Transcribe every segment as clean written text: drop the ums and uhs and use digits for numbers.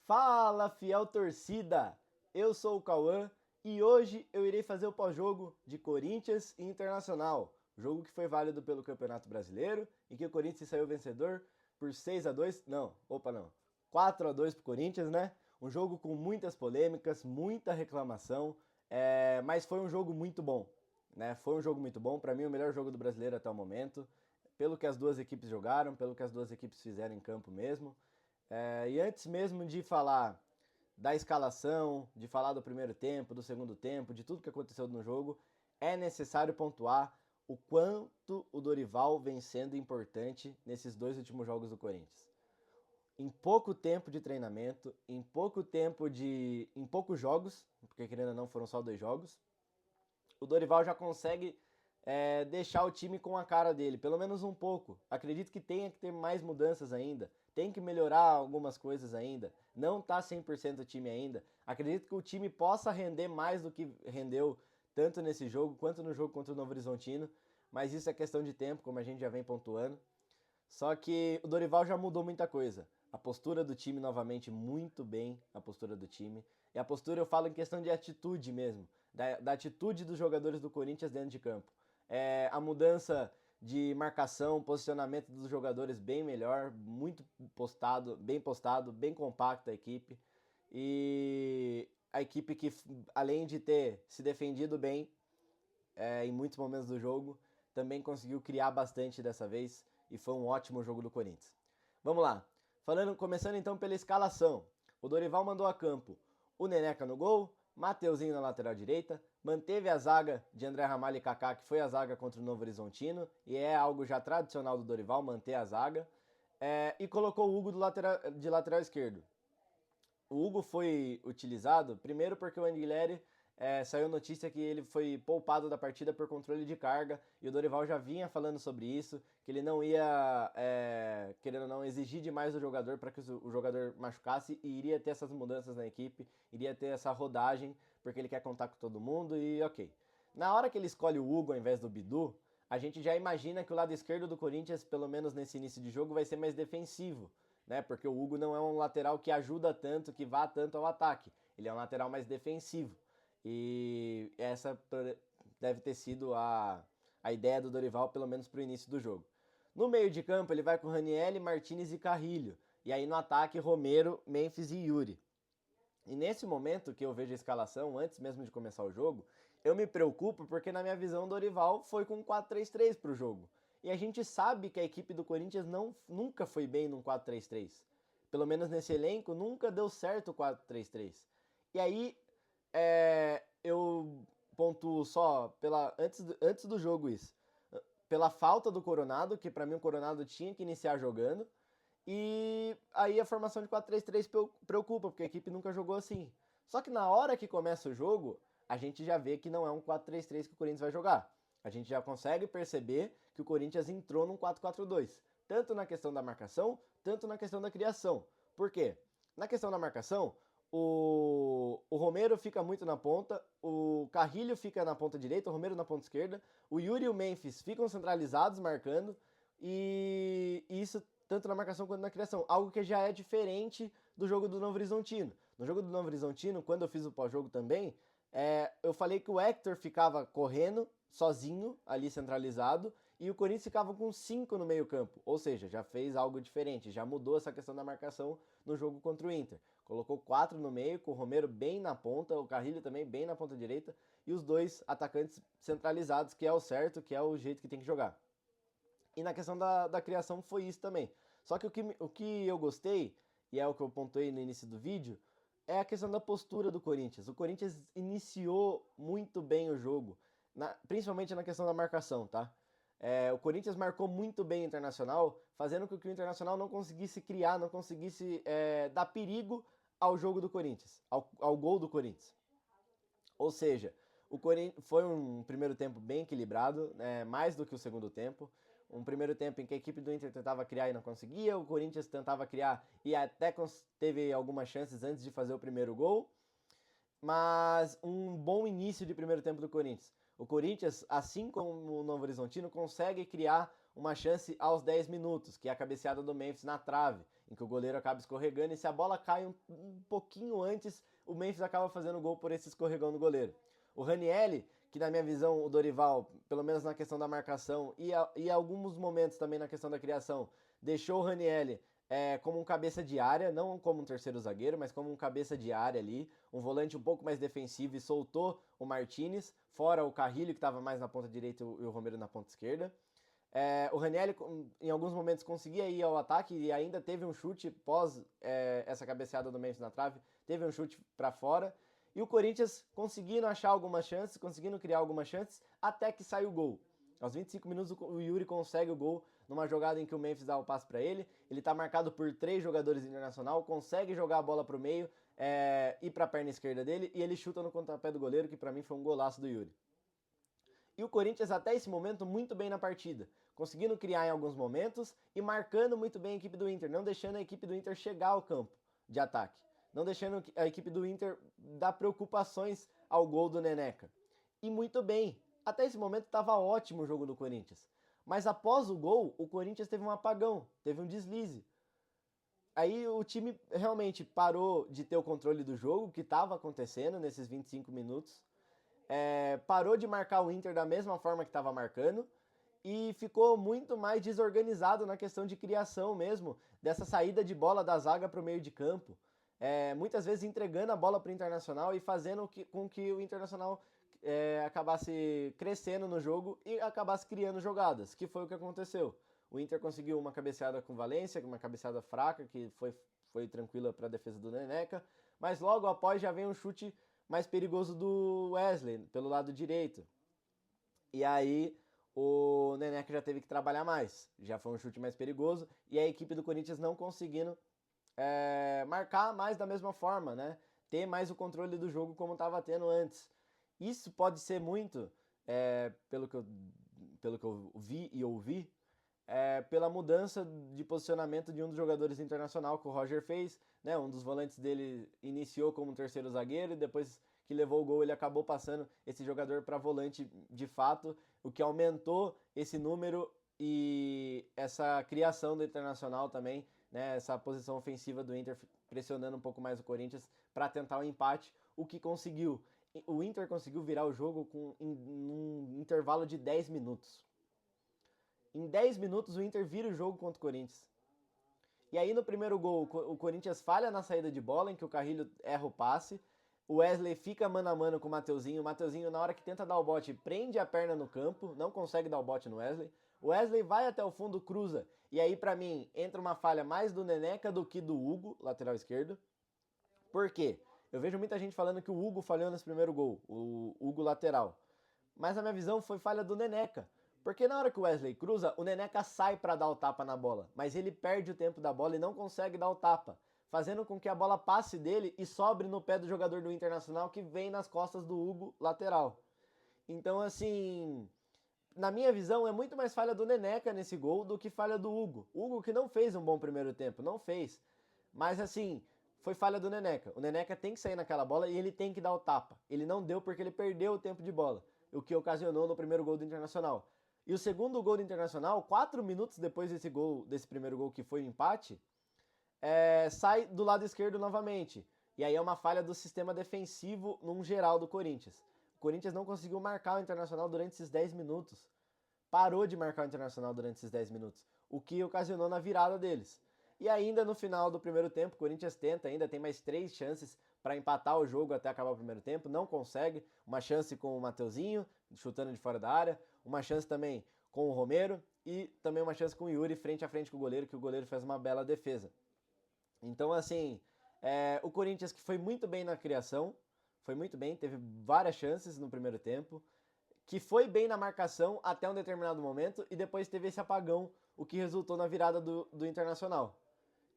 Fala, fiel torcida! Eu sou o Cauã e hoje eu irei fazer o pós-jogo de Corinthians e Internacional, jogo que foi válido pelo Campeonato Brasileiro e que o Corinthians saiu vencedor por 6-2, não, 4-2 pro Corinthians, né? Um jogo com muitas polêmicas, muita reclamação, mas foi um jogo muito bom, né? Foi um jogo muito bom, para mim o melhor jogo do Brasileiro até o momento, pelo que as duas equipes jogaram, pelo que as duas equipes fizeram em campo mesmo. E antes mesmo de falar da escalação, de falar do primeiro tempo, do segundo tempo, de tudo que aconteceu no jogo, é necessário pontuar o quanto o Dorival vem sendo importante nesses dois últimos jogos do Corinthians. Em pouco tempo de treinamento, em poucos jogos, porque querendo ou não foram só 2 jogos, o Dorival já consegue deixar o time com a cara dele, pelo menos um pouco. Acredito que tenha que ter mais mudanças ainda, tem que melhorar algumas coisas ainda, não tá 100% o time ainda. Acredito que o time possa render mais do que rendeu tanto nesse jogo quanto no jogo contra o Novo Horizontino, mas isso é questão de tempo, como a gente já vem pontuando. Só que o Dorival já mudou muita coisa. A postura do time, novamente, muito bem a postura do time. E a postura eu falo em questão de atitude mesmo, da atitude dos jogadores do Corinthians dentro de campo. A mudança de marcação, posicionamento dos jogadores bem melhor, muito postado, bem compacta a equipe. E a equipe que, além de ter se defendido bem em muitos momentos do jogo, também conseguiu criar bastante dessa vez e foi um ótimo jogo do Corinthians. Vamos lá. Começando então pela escalação. O Dorival mandou a campo o Neneca no gol, Mateuzinho na lateral direita, manteve a zaga de André Ramalho e Kaká, que foi a zaga contra o Novo Horizontino, e é algo já tradicional do Dorival, manter a zaga, e colocou o Hugo de lateral esquerdo. O Hugo foi utilizado primeiro porque o Anguilhere saiu notícia que ele foi poupado da partida por controle de carga e o Dorival já vinha falando sobre isso, que ele não ia, querendo ou não, exigir demais do jogador para que o jogador machucasse e iria ter essas mudanças na equipe, iria ter essa rodagem, porque ele quer contar com todo mundo e ok. Na hora que ele escolhe o Hugo ao invés do Bidu, a gente já imagina que o lado esquerdo do Corinthians, pelo menos nesse início de jogo, vai ser mais defensivo, né? Porque o Hugo não é um lateral que ajuda tanto, que vá tanto ao ataque. Ele é um lateral mais defensivo. E essa deve ter sido a ideia do Dorival, pelo menos para o início do jogo. No meio de campo, ele vai com Ranieri, Martinez e Carrilho. E aí no ataque, Romero, Memphis e Yuri. E nesse momento que eu vejo a escalação, antes mesmo de começar o jogo, eu me preocupo porque na minha visão o Dorival foi com 4-3-3 para o jogo. E a gente sabe que a equipe do Corinthians nunca foi bem num 4-3-3. Pelo menos nesse elenco, nunca deu certo o 4-3-3. E aí, eu pontuo só antes do jogo isso. Pela falta do Coronado, que para mim o Coronado tinha que iniciar jogando. E aí a formação de 4-3-3 preocupa, porque a equipe nunca jogou assim. Só que na hora que começa o jogo, a gente já vê que não é um 4-3-3 que o Corinthians vai jogar. A gente já consegue perceber que o Corinthians entrou num 4-4-2, tanto na questão da marcação, tanto na questão da criação. Por quê? Na questão da marcação, o Romero fica muito na ponta, o Carrilho fica na ponta direita, o Romero na ponta esquerda, o Yuri e o Memphis ficam centralizados marcando, e isso tanto na marcação quanto na criação, algo que já é diferente do jogo do Novo Horizontino. No jogo do Novo Horizontino, quando eu fiz o pós-jogo também, eu falei que o Hector ficava correndo sozinho, ali centralizado, e o Corinthians ficava com 5 no meio campo, ou seja, já fez algo diferente, já mudou essa questão da marcação no jogo contra o Inter. Colocou 4 no meio, com o Romero bem na ponta, o Carrilho também bem na ponta direita, e os dois atacantes centralizados, que é o certo, que é o jeito que tem que jogar. E na questão da criação foi isso também. Só que o que eu gostei, e é o que eu pontuei no início do vídeo, é a questão da postura do Corinthians. O Corinthians iniciou muito bem o jogo, principalmente na questão da marcação, tá? O Corinthians marcou muito bem o Internacional, fazendo com que o Internacional não conseguisse criar, não conseguisse dar perigo ao jogo do Corinthians, ao gol do Corinthians. Ou seja, foi um primeiro tempo bem equilibrado, mais do que o segundo tempo. Um primeiro tempo em que a equipe do Inter tentava criar e não conseguia, o Corinthians tentava criar e até teve algumas chances antes de fazer o primeiro gol, mas um bom início de primeiro tempo do Corinthians. O Corinthians, assim como o Novo Horizontino, consegue criar uma chance aos 10 minutos, que é a cabeceada do Memphis na trave, em que o goleiro acaba escorregando e se a bola cai um pouquinho antes, o Memphis acaba fazendo gol por esse escorregão do goleiro. O Ranieri, que na minha visão o Dorival, pelo menos na questão da marcação e alguns momentos também na questão da criação, deixou o Ranieri como um cabeça de área, não como um terceiro zagueiro, mas como um cabeça de área ali, um volante um pouco mais defensivo e soltou o Martinez, fora o Carrilho que estava mais na ponta direita e o Romero na ponta esquerda. O Ranieri em alguns momentos conseguia ir ao ataque e ainda teve um chute pós essa cabeceada do Memphis na trave, teve um chute para fora. E o Corinthians conseguindo achar algumas chances, conseguindo criar algumas chances, até que sai o gol. Aos 25 minutos o Yuri consegue o gol numa jogada em que o Memphis dá o passe para ele. Ele está marcado por 3 jogadores internacional, consegue jogar a bola para o meio, ir para a perna esquerda dele e ele chuta no contrapé do goleiro, que para mim foi um golaço do Yuri. E o Corinthians até esse momento muito bem na partida, conseguindo criar em alguns momentos e marcando muito bem a equipe do Inter, não deixando a equipe do Inter chegar ao campo de ataque, não deixando a equipe do Inter dar preocupações ao gol do Neneca. E muito bem, até esse momento estava ótimo o jogo do Corinthians. Mas após o gol, o Corinthians teve um apagão, teve um deslize. Aí o time realmente parou de ter o controle do jogo, que estava acontecendo nesses 25 minutos. Parou de marcar o Inter da mesma forma que estava marcando e ficou muito mais desorganizado na questão de criação mesmo, dessa saída de bola da zaga para o meio de campo. Muitas vezes entregando a bola para o Internacional e fazendo com que o Internacional acabasse crescendo no jogo e acabasse criando jogadas, que foi o que aconteceu. O Inter conseguiu uma cabeceada com Valência, uma cabeceada fraca, que foi tranquila para a defesa do Neneca, mas logo após já vem um chute mais perigoso do Wesley, pelo lado direito. E aí o Neneca já teve que trabalhar mais, já foi um chute mais perigoso, e a equipe do Corinthians não conseguindo marcar mais da mesma forma, né? Ter mais o controle do jogo como estava tendo antes. Isso pode ser muito, pelo que eu vi e ouvi, pela mudança de posicionamento de um dos jogadores internacional que o Roger fez, né? Um dos volantes dele iniciou como terceiro zagueiro e depois que levou o gol ele acabou passando esse jogador para volante de fato, o que aumentou esse número e essa criação do Internacional também, né? Essa posição ofensiva do Inter pressionando um pouco mais o Corinthians para tentar o empate, o que conseguiu. O Inter conseguiu virar o jogo em um intervalo de 10 minutos. Em 10 minutos o Inter vira o jogo contra o Corinthians. E aí no primeiro gol o Corinthians falha na saída de bola, em que o Carrilho erra o passe. O Wesley fica mano a mano com o Mateuzinho. O Mateuzinho, na hora que tenta dar o bote, prende a perna no campo, não consegue dar o bote no Wesley. O Wesley vai até o fundo, cruza. E aí, pra mim, entra uma falha mais do Neneca do que do Hugo, lateral esquerdo. Por quê? Eu vejo muita gente falando que o Hugo falhou nesse primeiro gol, o Hugo lateral. Mas na minha visão foi falha do Neneca. Porque na hora que o Wesley cruza, o Neneca sai para dar o tapa na bola. Mas ele perde o tempo da bola e não consegue dar o tapa, fazendo com que a bola passe dele e sobre no pé do jogador do Internacional que vem nas costas do Hugo, lateral. Então, assim, na minha visão, é muito mais falha do Neneca nesse gol do que falha do Hugo. O Hugo que não fez um bom primeiro tempo, não fez. Mas, assim, foi falha do Neneca. O Neneca tem que sair naquela bola e ele tem que dar o tapa. Ele não deu porque ele perdeu o tempo de bola, o que ocasionou no primeiro gol do Internacional. E o segundo gol do Internacional, 4 minutos depois desse primeiro gol que foi o empate, sai do lado esquerdo novamente. E aí é uma falha do sistema defensivo num geral do Corinthians. O Corinthians não conseguiu marcar o Internacional durante esses 10 minutos. Parou de marcar o Internacional durante esses 10 minutos, o que ocasionou na virada deles. E ainda no final do primeiro tempo, o Corinthians tenta, ainda tem mais 3 chances para empatar o jogo até acabar o primeiro tempo, não consegue. Uma chance com o Mateuzinho, chutando de fora da área, uma chance também com o Romero e também uma chance com o Yuri frente a frente com o goleiro, que o goleiro fez uma bela defesa. Então, assim, o Corinthians que foi muito bem na criação, foi muito bem, teve várias chances no primeiro tempo, que foi bem na marcação até um determinado momento e depois teve esse apagão, o que resultou na virada do Internacional.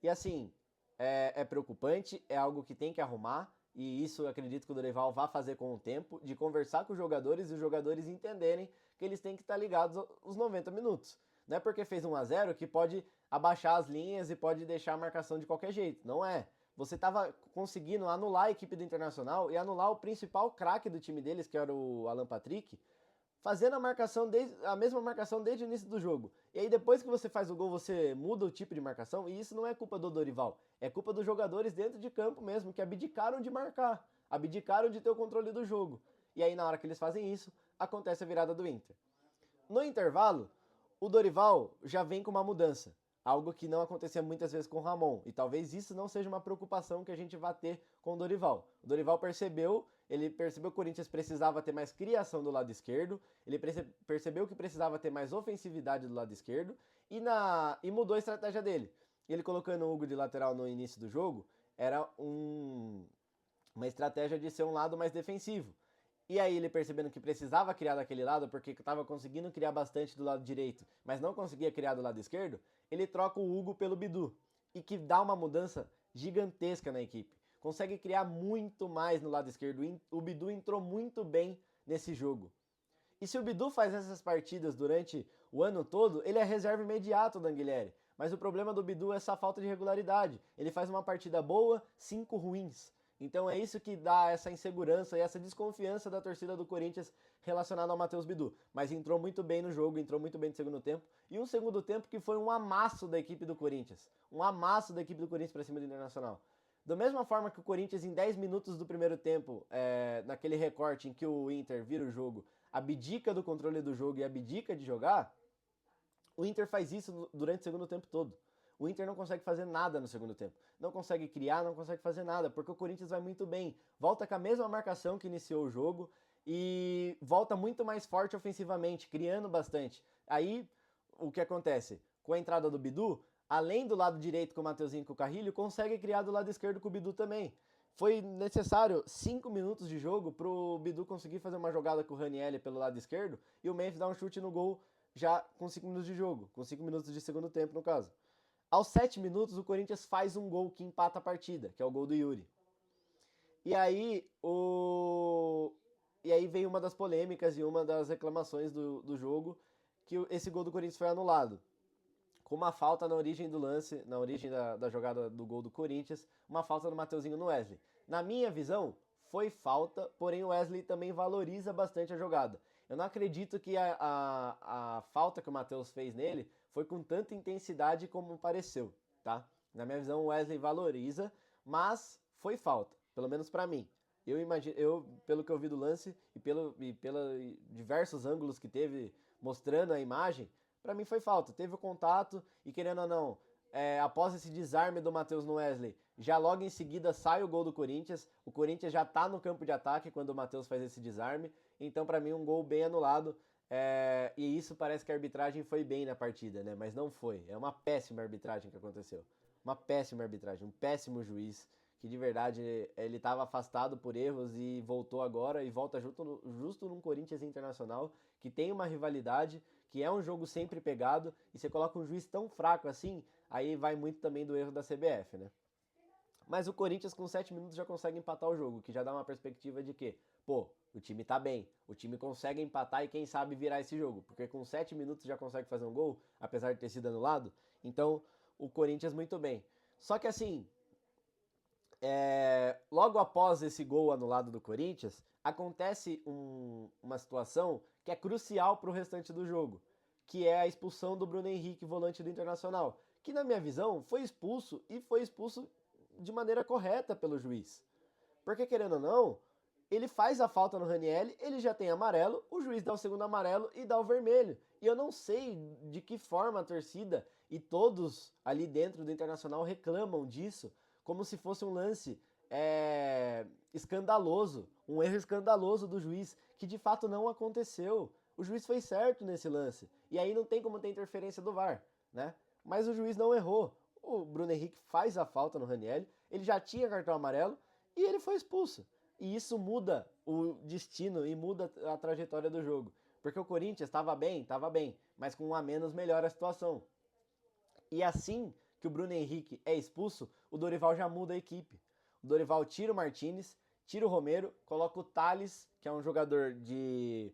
E assim, é preocupante, é algo que tem que arrumar, e isso eu acredito que o Dorival vai fazer com o tempo, de conversar com os jogadores e os jogadores entenderem que eles têm que estar ligados os 90 minutos. Não é porque fez 1-0 que pode abaixar as linhas e pode deixar a marcação de qualquer jeito, não é. Você estava conseguindo anular a equipe do Internacional e anular o principal craque do time deles, que era o Alan Patrick, fazendo a mesma marcação desde o início do jogo. E aí depois que você faz o gol, você muda o tipo de marcação, e isso não é culpa do Dorival, é culpa dos jogadores dentro de campo mesmo, que abdicaram de marcar, abdicaram de ter o controle do jogo. E aí na hora que eles fazem isso, acontece a virada do Inter. No intervalo, o Dorival já vem com uma mudança, algo que não acontecia muitas vezes com o Ramon, e talvez isso não seja uma preocupação que a gente vá ter com o Dorival. O Dorival percebeu que o Corinthians precisava ter mais criação do lado esquerdo, ele percebeu que precisava ter mais ofensividade do lado esquerdo e mudou a estratégia dele. Ele colocando o Hugo de lateral no início do jogo era uma estratégia de ser um lado mais defensivo. E aí ele percebendo que precisava criar daquele lado, porque estava conseguindo criar bastante do lado direito, mas não conseguia criar do lado esquerdo, ele troca o Hugo pelo Bidu. E que dá uma mudança gigantesca na equipe. Consegue criar muito mais no lado esquerdo. O Bidu entrou muito bem nesse jogo. E se o Bidu faz essas partidas durante o ano todo, ele é reserva imediato do Anguilhere. Mas o problema do Bidu é essa falta de regularidade. Ele faz uma partida boa, 5 ruins. Então é isso que dá essa insegurança e essa desconfiança da torcida do Corinthians relacionada ao Matheus Bidu. Mas entrou muito bem no jogo, entrou muito bem no segundo tempo. E um segundo tempo que foi um amasso da equipe do Corinthians. Um amasso da equipe do Corinthians para cima do Internacional. Da mesma forma que o Corinthians, em 10 minutos do primeiro tempo, naquele recorte em que o Inter vira o jogo, abdica do controle do jogo e abdica de jogar, o Inter faz isso durante o segundo tempo todo. O Inter não consegue fazer nada no segundo tempo. Não consegue criar, não consegue fazer nada, porque o Corinthians vai muito bem. Volta com a mesma marcação que iniciou o jogo e volta muito mais forte ofensivamente, criando bastante. Aí, o que acontece? Com a entrada do Bidu, além do lado direito com o Mateuzinho e com o Carrilho, consegue criar do lado esquerdo com o Bidu também. Foi necessário 5 minutos de jogo pro Bidu conseguir fazer uma jogada com o Ranieri pelo lado esquerdo e o Memphis dar um chute no gol já com 5 minutos de jogo, com 5 minutos de segundo tempo no caso. Aos 7 minutos, o Corinthians faz um gol que empata a partida, que é o gol do Yuri. E aí, veio uma das polêmicas e uma das reclamações do jogo, que esse gol do Corinthians foi anulado. Com uma falta na origem do lance, na origem da jogada do gol do Corinthians, uma falta do Mateuzinho no Wesley. Na minha visão, foi falta, porém o Wesley também valoriza bastante a jogada. Eu não acredito que a falta que o Matheus fez nele foi com tanta intensidade como pareceu, tá? Na minha visão, o Wesley valoriza, mas foi falta, pelo menos pra mim. Pelo que eu vi do lance e pelos diversos ângulos que teve mostrando a imagem, pra mim foi falta. Teve o contato e, querendo ou não, após esse desarme do Matheus no Wesley, já logo em seguida sai o gol do Corinthians. O Corinthians já tá no campo de ataque quando o Matheus faz esse desarme. Então, pra mim, um gol bem anulado. E isso parece que a arbitragem foi bem na partida, né? Mas não foi. É uma péssima arbitragem que aconteceu. Uma péssima arbitragem, um péssimo juiz, que de verdade ele estava afastado por erros e voltou agora e volta justo num Corinthians Internacional, que tem uma rivalidade, que é um jogo sempre pegado, e você coloca um juiz tão fraco assim, aí vai muito também do erro da CBF, né? Mas o Corinthians com 7 minutos já consegue empatar o jogo, que já dá uma perspectiva de que, pô, o time tá bem, o time consegue empatar e quem sabe virar esse jogo, porque com 7 minutos já consegue fazer um gol, apesar de ter sido anulado, então o Corinthians muito bem. Só que assim, logo após esse gol anulado do Corinthians, acontece uma situação que é crucial para o restante do jogo, que é a expulsão do Bruno Henrique, volante do Internacional, que na minha visão foi expulso de maneira correta pelo juiz. Porque, querendo ou não, ele faz a falta no Ranieri, ele já tem amarelo, o juiz dá o segundo amarelo e dá o vermelho. E eu não sei de que forma a torcida e todos ali dentro do Internacional reclamam disso, como se fosse um lance escandaloso, um erro escandaloso do juiz, que de fato não aconteceu. O juiz foi certo nesse lance, e aí não tem como ter interferência do VAR, né? Mas o juiz não errou. O Bruno Henrique faz a falta no Ranieri, ele já tinha cartão amarelo e ele foi expulso. E isso muda o destino e muda a trajetória do jogo. Porque o Corinthians estava bem, mas com um a menos melhora a situação. E assim que o Bruno Henrique é expulso, o Dorival já muda a equipe. O Dorival tira o Martinez, tira o Romero, coloca o Thales, que é um jogador de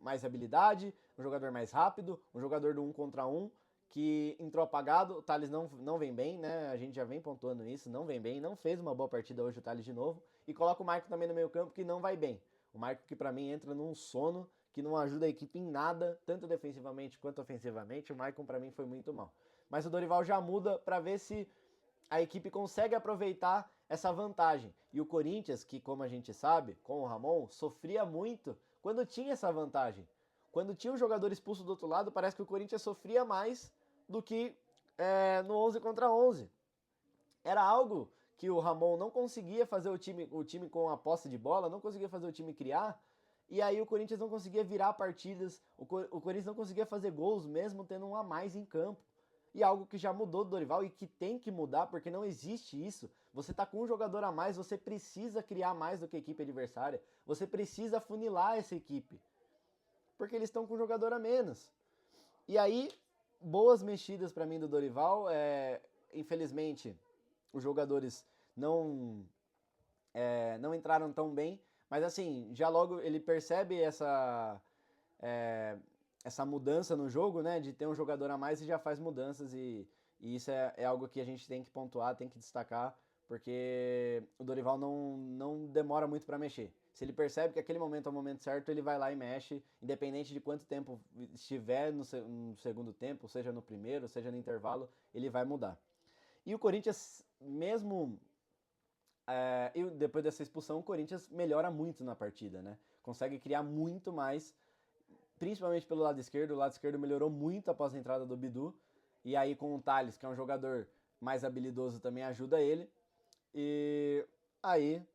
mais habilidade, um jogador mais rápido, um jogador do 1 contra 1, que entrou apagado. O Thales não vem bem, né? A gente já vem pontuando isso, não vem bem, não fez uma boa partida hoje o Thales de novo. E coloca o Maicon também no meio campo, que não vai bem. O Maicon que para mim entra num sono que não ajuda a equipe em nada, tanto defensivamente quanto ofensivamente. O Maicon para mim foi muito mal. Mas o Dorival já muda para ver se a equipe consegue aproveitar essa vantagem. E o Corinthians, que como a gente sabe, com o Ramon, sofria muito quando tinha essa vantagem. Quando tinha um jogador expulso do outro lado, parece que o Corinthians sofria mais do que no 11 contra 11. Era algo que o Ramon não conseguia fazer o time com a posse de bola, não conseguia fazer o time criar, e aí o Corinthians não conseguia virar partidas, o Corinthians não conseguia fazer gols mesmo tendo um a mais em campo. E algo que já mudou do Dorival e que tem que mudar, porque não existe isso. Você tá com um jogador a mais, você precisa criar mais do que a equipe adversária. Você precisa funilar essa equipe. Porque eles estão com um jogador a menos. E aí, boas mexidas para mim do Dorival. Infelizmente, os jogadores não entraram tão bem. Mas assim, já logo ele percebe essa mudança no jogo, né, de ter um jogador a mais e já faz mudanças e isso é algo que a gente tem que pontuar, tem que destacar, porque o Dorival não demora muito para mexer. Se ele percebe que aquele momento é o momento certo, ele vai lá e mexe, independente de quanto tempo estiver no segundo tempo, seja no primeiro, seja no intervalo, ele vai mudar. E o Corinthians, mesmo e depois dessa expulsão, o Corinthians melhora muito na partida, né? Consegue criar muito mais, principalmente pelo lado esquerdo. O lado esquerdo melhorou muito após a entrada do Bidu. E aí com o Thales, que é um jogador mais habilidoso, também ajuda ele. E aí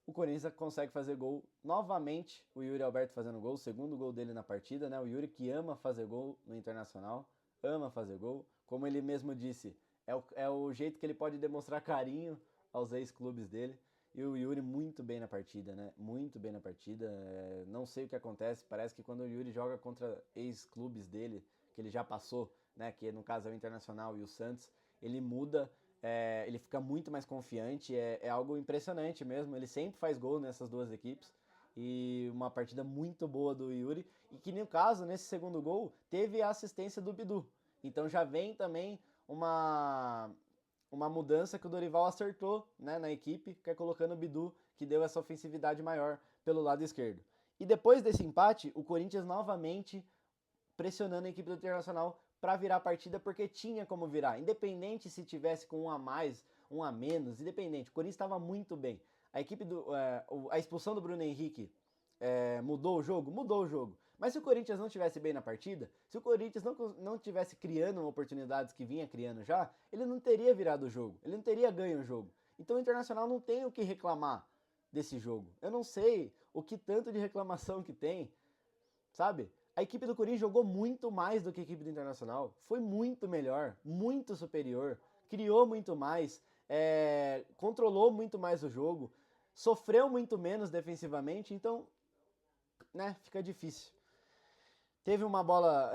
o Corinthians consegue fazer gol novamente. O Yuri Alberto fazendo gol, o segundo gol dele na partida, né? O Yuri que ama fazer gol no Internacional, ama fazer gol. Como ele mesmo disse, é o jeito que ele pode demonstrar carinho aos ex-clubes dele. E o Yuri muito bem na partida, né? Muito bem na partida. Não sei o que acontece. Parece que quando o Yuri joga contra ex-clubes dele, que ele já passou, né? Que no caso é o Internacional e o Santos, ele muda. Ele fica muito mais confiante. É algo impressionante mesmo. Ele sempre faz gol nessas duas equipes. E uma partida muito boa do Yuri. E que no caso, nesse segundo gol, teve a assistência do Bidu. Então já vem também uma mudança que o Dorival acertou, né, na equipe, que é colocando o Bidu, que deu essa ofensividade maior pelo lado esquerdo. E depois desse empate, o Corinthians novamente pressionando a equipe do Internacional para virar a partida, porque tinha como virar. Independente se tivesse com um a mais, um a menos, independente. O Corinthians estava muito bem. A expulsão do Bruno Henrique mudou o jogo? Mudou o jogo. Mas se o Corinthians não estivesse bem na partida, se o Corinthians não estivesse criando oportunidades que vinha criando já, ele não teria virado o jogo, ele não teria ganho o jogo. Então o Internacional não tem o que reclamar desse jogo. Eu não sei o que tanto de reclamação que tem, sabe? A equipe do Corinthians jogou muito mais do que a equipe do Internacional, foi muito melhor, muito superior, criou muito mais, controlou muito mais o jogo, sofreu muito menos defensivamente, então, né, fica difícil. Teve uma bola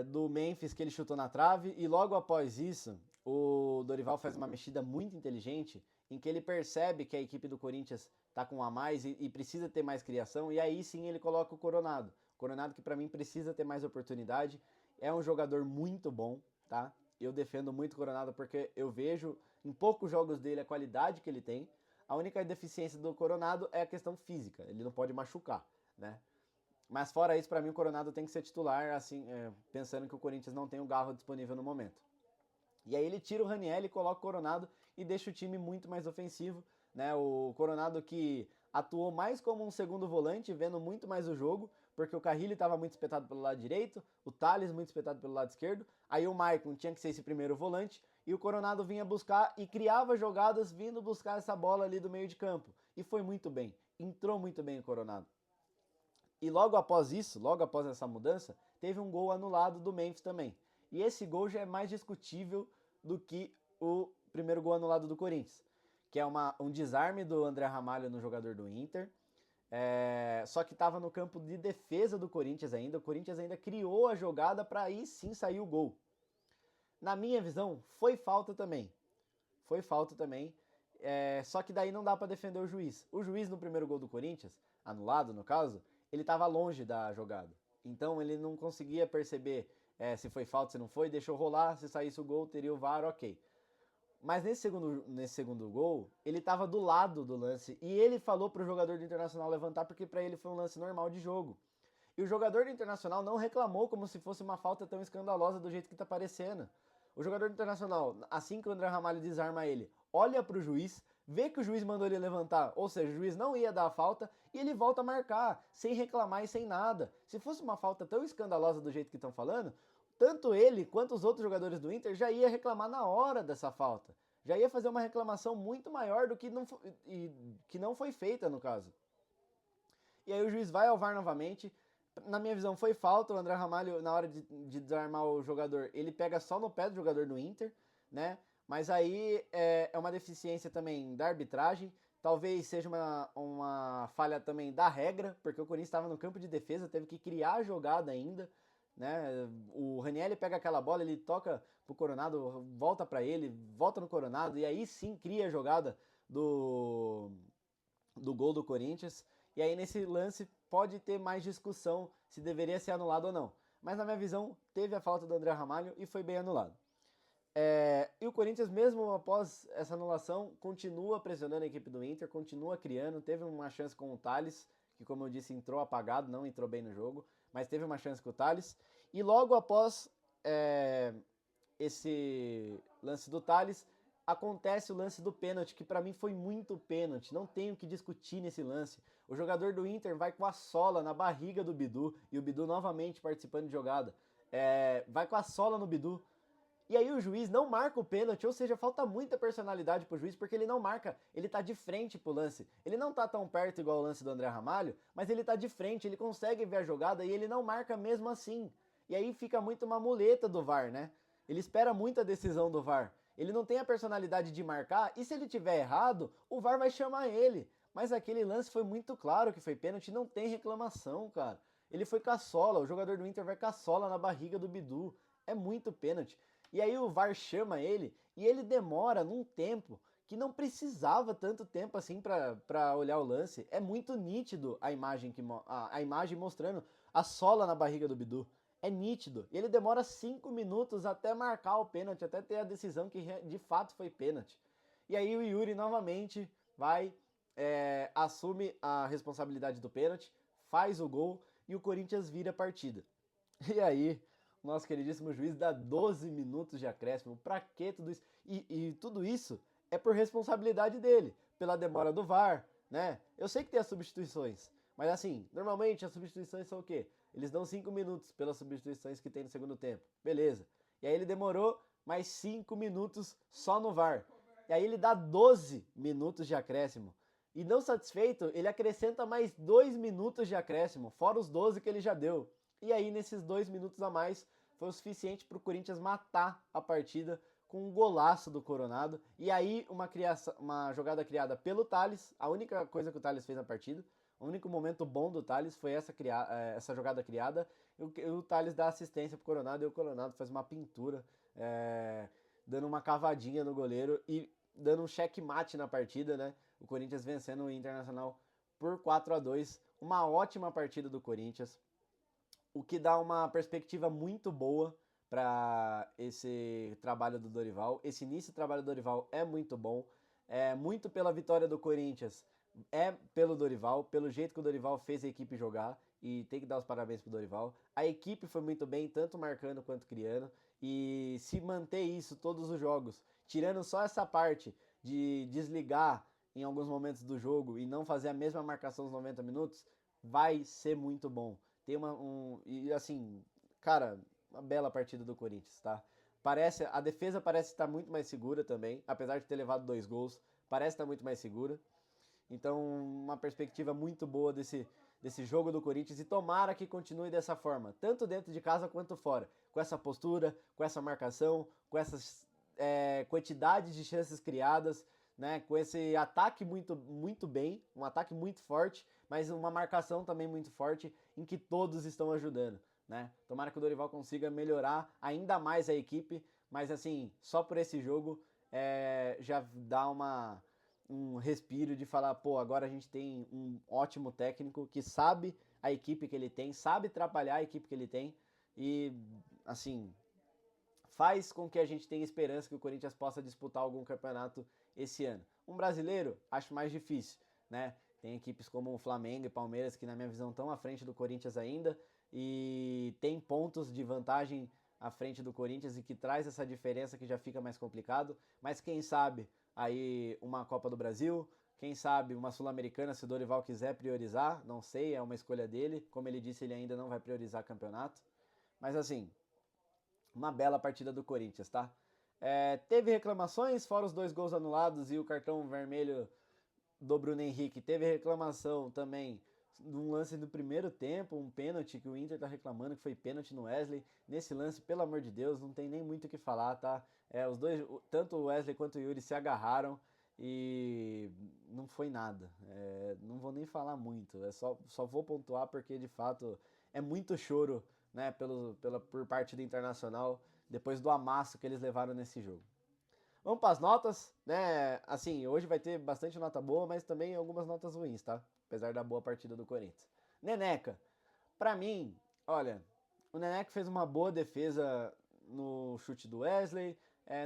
do Memphis que ele chutou na trave e logo após isso, o Dorival faz uma mexida muito inteligente em que ele percebe que a equipe do Corinthians tá com um a mais e precisa ter mais criação, e aí sim ele coloca o Coronado. Coronado que para mim precisa ter mais oportunidade, é um jogador muito bom, tá? Eu defendo muito o Coronado porque eu vejo em poucos jogos dele a qualidade que ele tem. A única deficiência do Coronado é a questão física, ele não pode machucar, né? Mas fora isso, para mim o Coronado tem que ser titular, assim, pensando que o Corinthians não tem o Garro disponível no momento. E aí ele tira o Raniel e coloca o Coronado e deixa o time muito mais ofensivo, né? O Coronado que atuou mais como um segundo volante, vendo muito mais o jogo, porque o Carrilho estava muito espetado pelo lado direito, o Thales muito espetado pelo lado esquerdo, aí o Maicon tinha que ser esse primeiro volante, e o Coronado vinha buscar e criava jogadas vindo buscar essa bola ali do meio de campo. E foi muito bem, entrou muito bem o Coronado. E logo após isso, logo após essa mudança, teve um gol anulado do Memphis também. E esse gol já é mais discutível do que o primeiro gol anulado do Corinthians, que é um desarme do André Ramalho no jogador do Inter, só que estava no campo de defesa do Corinthians ainda. O Corinthians ainda criou a jogada para aí sim sair o gol. Na minha visão, foi falta também. Foi falta também. Só que daí não dá para defender o juiz. O juiz no primeiro gol do Corinthians, anulado no caso, ele estava longe da jogada. Então ele não conseguia perceber se foi falta, se não foi, deixou rolar, se saísse o gol, teria o VAR, ok. Mas nesse segundo gol, ele estava do lado do lance e ele falou pro jogador do Internacional levantar porque para ele foi um lance normal de jogo. E o jogador do Internacional não reclamou como se fosse uma falta tão escandalosa do jeito que tá parecendo. O jogador do Internacional, assim que o André Ramalho desarma ele, olha pro juiz, vê que o juiz mandou ele levantar, ou seja, o juiz não ia dar a falta e ele volta a marcar, sem reclamar e sem nada. Se fosse uma falta tão escandalosa do jeito que estão falando, tanto ele quanto os outros jogadores do Inter já ia reclamar na hora dessa falta. Já ia fazer uma reclamação muito maior do que não foi feita no caso. E aí o juiz vai ao VAR novamente. Na minha visão foi falta, o André Ramalho na hora de desarmar o jogador, ele pega só no pé do jogador do Inter, né? Mas aí é uma deficiência também da arbitragem, talvez seja uma falha também da regra, porque o Corinthians estava no campo de defesa, teve que criar a jogada ainda, né? O Ranieri pega aquela bola, ele toca pro Coronado, volta para ele, volta no Coronado, e aí sim cria a jogada do gol do Corinthians. E aí nesse lance pode ter mais discussão se deveria ser anulado ou não. Mas na minha visão, teve a falta do André Ramalho e foi bem anulado. E o Corinthians, mesmo após essa anulação, continua pressionando a equipe do Inter, continua criando. Teve uma chance com o Thales, que como eu disse, entrou apagado, não entrou bem no jogo, mas teve uma chance com o Thales. E logo após esse lance do Thales, acontece o lance do pênalti, que pra mim foi muito pênalti, não tenho o que discutir nesse lance. O jogador do Inter vai com a sola na barriga do Bidu, e o Bidu novamente participando de jogada, vai com a sola no Bidu, e aí o juiz não marca o pênalti, ou seja, falta muita personalidade pro juiz, porque ele não marca, ele tá de frente pro lance. Ele não tá tão perto igual o lance do André Ramalho, mas ele tá de frente, ele consegue ver a jogada e ele não marca mesmo assim. E aí fica muito uma muleta do VAR, né? Ele espera muito a decisão do VAR. Ele não tem a personalidade de marcar, e se ele tiver errado, o VAR vai chamar ele. Mas aquele lance foi muito claro que foi pênalti, não tem reclamação, cara. Ele foi com a sola, o jogador do Inter vai com a sola na barriga do Bidu. É muito pênalti. E aí o VAR chama ele e ele demora num tempo que não precisava tanto tempo assim para olhar o lance. É muito nítido a imagem, a imagem mostrando a sola na barriga do Bidu. É nítido. E ele demora 5 minutos até marcar o pênalti, até ter a decisão que de fato foi pênalti. E aí o Yuri novamente vai, assume a responsabilidade do pênalti, faz o gol e o Corinthians vira a partida. E aí, nosso queridíssimo juiz dá 12 minutos de acréscimo. Pra que tudo isso? E tudo isso é por responsabilidade dele, pela demora do VAR, né? Eu sei que tem as substituições, mas assim, normalmente as substituições são o quê? Eles dão 5 minutos pelas substituições que tem no segundo tempo. Beleza. E aí ele demorou mais 5 minutos só no VAR. E aí ele dá 12 minutos de acréscimo. E não satisfeito, ele acrescenta mais 2 minutos de acréscimo, fora os 12 que ele já deu. E aí, nesses 2 minutos a mais, foi o suficiente para o Corinthians matar a partida com um golaço do Coronado. E aí, uma jogada criada pelo Thales, a única coisa que o Thales fez na partida, o único momento bom do Thales foi essa jogada criada. O Thales dá assistência pro Coronado e o Coronado faz uma pintura, dando uma cavadinha no goleiro e dando um checkmate na partida, né? O Corinthians vencendo o Internacional por 4-2. Uma ótima partida do Corinthians, o que dá uma perspectiva muito boa para esse trabalho do Dorival. Esse início do trabalho do Dorival é muito bom, muito pela vitória do Corinthians, pelo Dorival, pelo jeito que o Dorival fez a equipe jogar, e tem que dar os parabéns pro Dorival. A equipe foi muito bem, tanto marcando quanto criando, e se manter isso todos os jogos, tirando só essa parte de desligar em alguns momentos do jogo e não fazer a mesma marcação nos 90 minutos, vai ser muito bom. Tem e assim, cara, uma bela partida do Corinthians, tá? A defesa parece estar muito mais segura também, apesar de ter levado 2 gols, parece estar muito mais segura. Então, uma perspectiva muito boa desse jogo do Corinthians, e tomara que continue dessa forma, tanto dentro de casa quanto fora, com essa postura, com essa marcação, com essas quantidades de chances criadas, né, com esse ataque muito, muito bem, um ataque muito forte, mas uma marcação também muito forte, em que todos estão ajudando, né? Tomara que o Dorival consiga melhorar ainda mais a equipe, mas assim, só por esse jogo já dá um respiro de falar, pô, agora a gente tem um ótimo técnico que sabe a equipe que ele tem, sabe atrapalhar a equipe que ele tem, e assim, faz com que a gente tenha esperança que o Corinthians possa disputar algum campeonato esse ano. Um brasileiro, acho mais difícil, né? Tem equipes como o Flamengo e Palmeiras que, na minha visão, estão à frente do Corinthians ainda e tem pontos de vantagem à frente do Corinthians e que traz essa diferença que já fica mais complicado. Mas quem sabe aí uma Copa do Brasil, quem sabe uma Sul-Americana, se o Dorival quiser priorizar, não sei, é uma escolha dele. Como ele disse, ele ainda não vai priorizar campeonato. Mas assim, uma bela partida do Corinthians, tá? Teve reclamações, fora os 2 gols anulados e o cartão vermelho do Bruno Henrique. Teve reclamação também de um lance do primeiro tempo, um pênalti que o Inter tá reclamando que foi pênalti no Wesley. Nesse lance, pelo amor de Deus, não tem nem muito o que falar, tá? Os dois, tanto o Wesley quanto o Yuri se agarraram e não foi nada. Não vou nem falar muito, só vou pontuar porque de fato é muito choro, né, por parte do Internacional depois do amasso que eles levaram nesse jogo. Vamos para as notas, né? Assim, hoje vai ter bastante nota boa, mas também algumas notas ruins, tá? Apesar da boa partida do Corinthians. Neneca, pra mim, olha, o Neneca fez uma boa defesa no chute do Wesley,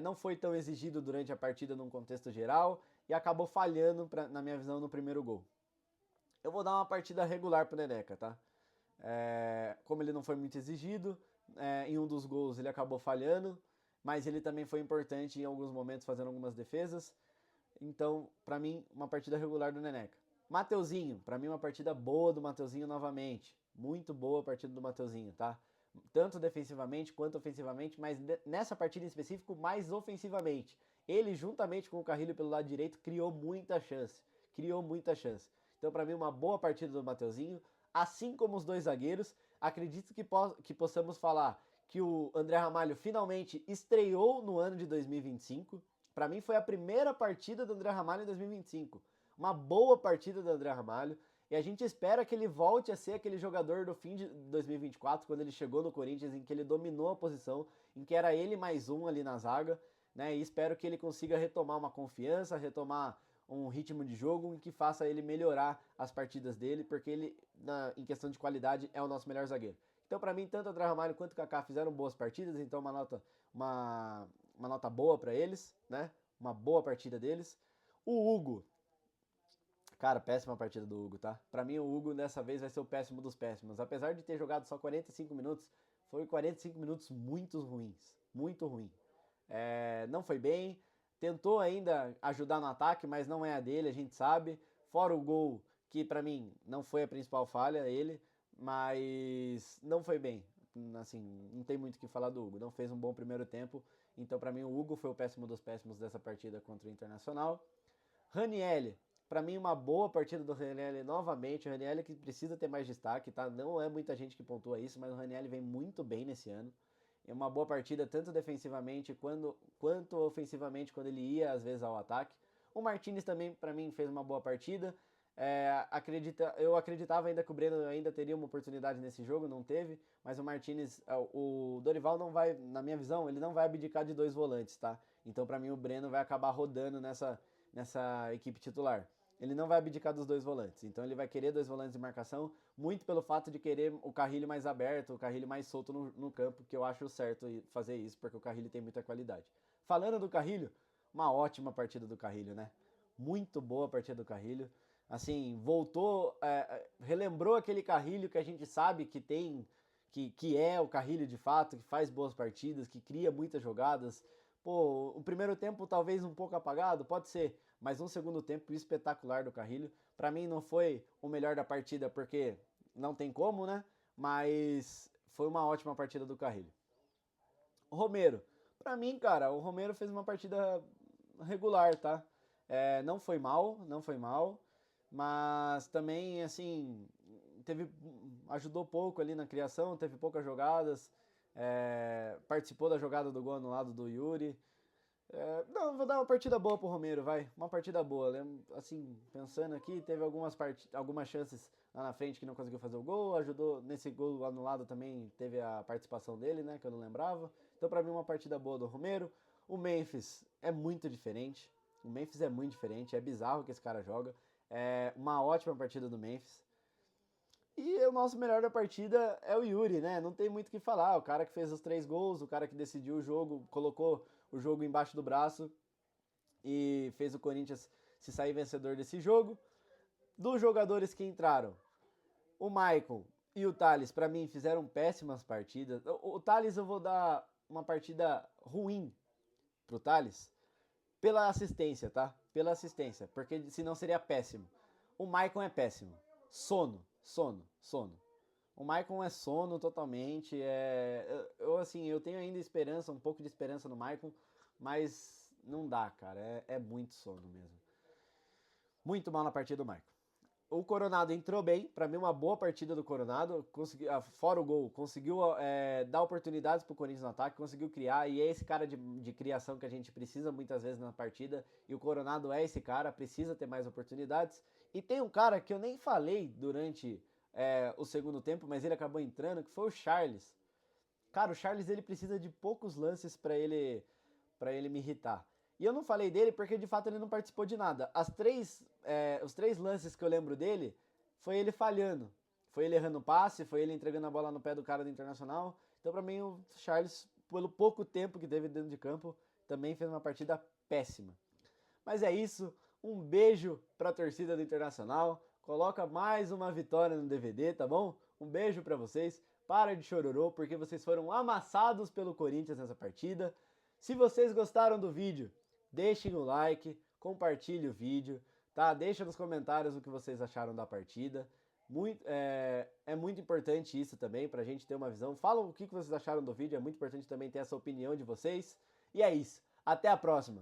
não foi tão exigido durante a partida num contexto geral e acabou falhando, na minha visão, no primeiro gol. Eu vou dar uma partida regular pro Neneca, tá? Como ele não foi muito exigido, em um dos gols ele acabou falhando, mas ele também foi importante em alguns momentos fazendo algumas defesas. Então, pra mim, uma partida regular do Neneca. Mateuzinho, pra mim uma partida boa do Mateuzinho novamente. Muito boa a partida do Mateuzinho, tá? Tanto defensivamente quanto ofensivamente, mas nessa partida em específico, mais ofensivamente. Ele, juntamente com o Carrilho pelo lado direito, criou muita chance. Então, pra mim, uma boa partida do Mateuzinho, assim como os 2 zagueiros. Acredito que possamos falar que o André Ramalho finalmente estreou no ano de 2025. Para mim foi a primeira partida do André Ramalho em 2025. Uma boa partida do André Ramalho. E a gente espera que ele volte a ser aquele jogador do fim de 2024, quando ele chegou no Corinthians, em que ele dominou a posição, em que era ele mais um ali na zaga, né? E espero que ele consiga retomar uma confiança, retomar um ritmo de jogo em que faça ele melhorar as partidas dele, porque ele, em questão de qualidade, é o nosso melhor zagueiro. Então, para mim, tanto o André Ramalho quanto o Kaká fizeram boas partidas, então uma nota boa para eles, né? Uma boa partida deles. O Hugo, cara, péssima partida do Hugo, tá? Para mim, o Hugo dessa vez vai ser o péssimo dos péssimos. Apesar de ter jogado só 45 minutos, foi 45 minutos muito ruins, muito ruim. Não foi bem, tentou ainda ajudar no ataque, mas não é a dele, a gente sabe. Fora o gol, que para mim não foi a principal falha, ele, mas não foi bem. Assim, não tem muito o que falar do Hugo. Não fez um bom primeiro tempo. Então, para mim, o Hugo foi o péssimo dos péssimos dessa partida contra o Internacional. Ranielli, para mim, uma boa partida do Ranielli novamente. O Ranielli que precisa ter mais destaque, tá? Não é muita gente que pontua isso, mas o Ranielli vem muito bem nesse ano. É uma boa partida, tanto defensivamente quanto ofensivamente, quando ele ia, às vezes, ao ataque. O Martinez também, para mim, fez uma boa partida. Eu acreditava ainda que o Breno ainda teria uma oportunidade nesse jogo, não teve, mas o Martinez, o Dorival não vai, na minha visão, ele não vai abdicar de 2 volantes, tá? Então, para mim, o Breno vai acabar rodando nessa equipe titular. Ele não vai abdicar dos 2 volantes, então ele vai querer 2 volantes de marcação, muito pelo fato de querer o Carrilho mais aberto, o Carrilho mais solto no campo, que eu acho certo fazer isso, porque o Carrilho tem muita qualidade. Falando do Carrilho, uma ótima partida do Carrilho, né? Muito boa a partida do Carrilho. Assim, voltou, relembrou aquele Carrilho que a gente sabe que tem, que é o Carrilho de fato, que faz boas partidas, que cria muitas jogadas. Pô, o primeiro tempo talvez um pouco apagado, pode ser, mas um segundo tempo espetacular do Carrilho. Para mim não foi o melhor da partida porque não tem como, né? Mas foi uma ótima partida do Carrilho. O Romero, para mim, cara, o Romero fez uma partida regular, tá? Não foi mal, não foi mal, mas também, assim, ajudou pouco ali na criação, teve poucas jogadas, participou da jogada do gol anulado do Yuri. Não, vou dar uma partida boa pro Romero, vai. Uma partida boa. Assim, pensando aqui, teve algumas chances lá na frente que não conseguiu fazer o gol. Ajudou nesse gol anulado também, teve a participação dele, né? Que eu não lembrava. Então, pra mim, uma partida boa do Romero. O Memphis é muito diferente. O Memphis é muito diferente. É bizarro que esse cara joga. É uma ótima partida do Memphis. E o nosso melhor da partida é o Yuri, né? Não tem muito o que falar. O cara que fez os 3 gols, o cara que decidiu o jogo, colocou o jogo embaixo do braço e fez o Corinthians se sair vencedor desse jogo. Dos jogadores que entraram, o Maicon e o Thales, para mim, fizeram péssimas partidas. O Thales eu vou dar uma partida ruim pro Thales pela assistência, tá? Pela assistência, porque senão seria péssimo. O Maicon é péssimo. Sono. O Maicon é sono totalmente. Eu tenho ainda esperança, um pouco de esperança no Maicon, mas não dá, cara. É muito sono mesmo. Muito mal na partida do Maicon. O Coronado entrou bem, para mim uma boa partida do Coronado, fora o gol, conseguiu dar oportunidades pro Corinthians no ataque, conseguiu criar, e é esse cara de criação que a gente precisa muitas vezes na partida, e o Coronado é esse cara, precisa ter mais oportunidades. E tem um cara que eu nem falei durante o segundo tempo, mas ele acabou entrando, que foi o Charles. Cara, o Charles ele precisa de poucos lances para ele me irritar. E eu não falei dele porque de fato ele não participou de nada. Os 3 lances que eu lembro dele foi ele falhando. Foi ele errando o passe, foi ele entregando a bola no pé do cara do Internacional. Então pra mim o Charles, pelo pouco tempo que teve dentro de campo, também fez uma partida péssima. Mas é isso, um beijo pra torcida do Internacional. Coloca mais uma vitória no DVD, tá bom? Um beijo pra vocês. Para de chororô, porque vocês foram amassados pelo Corinthians nessa partida. Se vocês gostaram do vídeo, deixem o like, compartilhe o vídeo, tá? Deixa nos comentários o que vocês acharam da partida. É muito importante isso também, pra gente ter uma visão. Fala o que vocês acharam do vídeo, é muito importante também ter essa opinião de vocês. E é isso, até a próxima!